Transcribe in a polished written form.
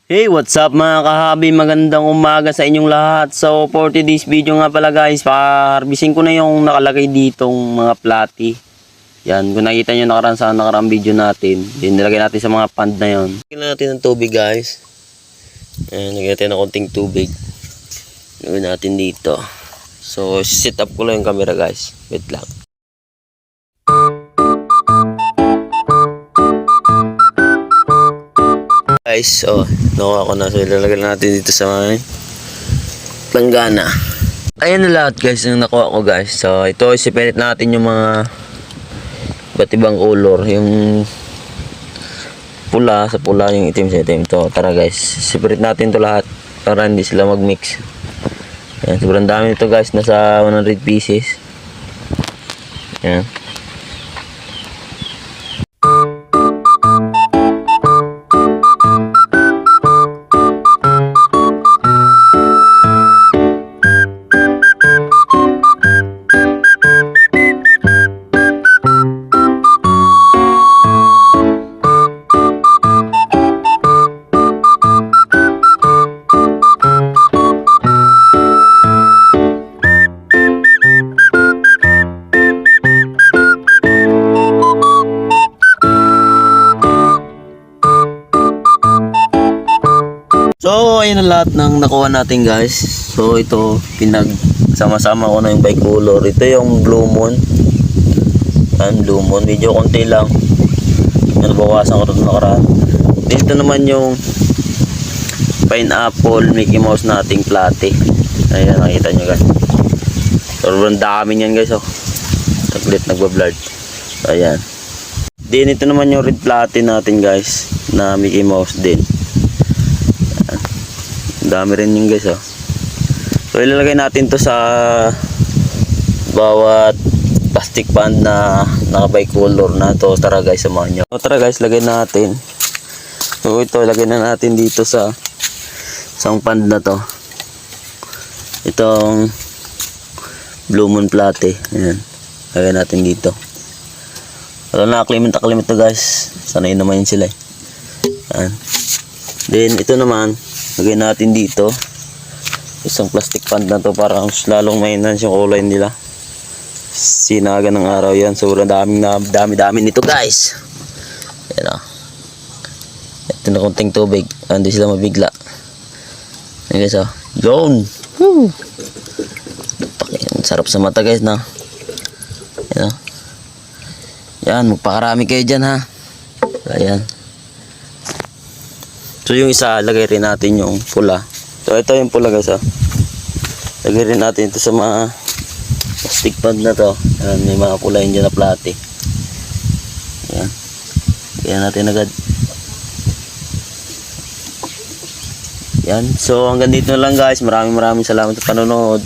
Hey, what's up mga kahabi? Magandang umaga sa inyong lahat. So, for today's video nga pala guys, harvesting ko na yung nakalagay ditong mga platy. Yan, kung nakita nyo sa nakarang video natin, nilagay natin sa mga pond na yon. Lagyan natin ng tubig guys. Ayan, lagyan natin ng konting tubig. Lagyan natin dito. So, set up ko lang yung camera guys. Wait lang. Guys, nakuha ko na. So, ilalagay natin dito sa mga planggana. Ayan na lahat guys, yung nakuha ko guys. So, ito, isipilit natin yung mga iba't ibang color. Yung pula, sa pula, yung itim sa itim. Ito, tara guys, isipilit natin to lahat para hindi sila mag-mix. Ayan, sobrang dami ito guys, nasa 100 pieces. Ayan. So, ayun ang lahat ng nakuha natin guys. So, ito, pinagsama-sama ko na yung bicolor. Ito yung Blue Moon. Yan, Blue Moon. Medyo konti lang. Yan, bawasan ko ito nakaraan. Dito naman yung Pineapple Mickey Mouse nating platy. Ayan, nakita nyo guys. Sobrang dami yan guys. Saglit, nagbablard. Ayan. Din, ito naman yung red platy natin guys. Na Mickey Mouse din. Dami rin yung guys. So ilalagay natin to sa bawat plastic pan na naka-bicolor na to. Tara guys, samahan nyo. So tara guys, lagay natin. So ito, lagay na natin dito sa isang pan na to. Itong Blue Moon platy. Ayan, lagay natin dito. Wala na, aklimit to guys. Sanay naman yun sila Ayan. Then ito naman, lagay natin dito isang plastic pan na to para lalong maintenance yung kulay nila. Sinaga ng araw yan. Sobrang dami nito guys. Ayan o. Ito na konting tubig. Hindi sila mabigla. Ayan guys o. Yun. Woo. Sarap sa mata guys na. Ayan o. Yan. Magpakarami kayo dyan ha. Ayan. So yung isa, lagay rin natin yung pula. So ito yung pula guys Lagay rin natin ito sa mga plastic pad na to. Ayan, may mga kulay dyan na platy. Ayan. Lagyan natin agad. Ayan. So hanggang dito na lang guys. Maraming salamat sa panonood.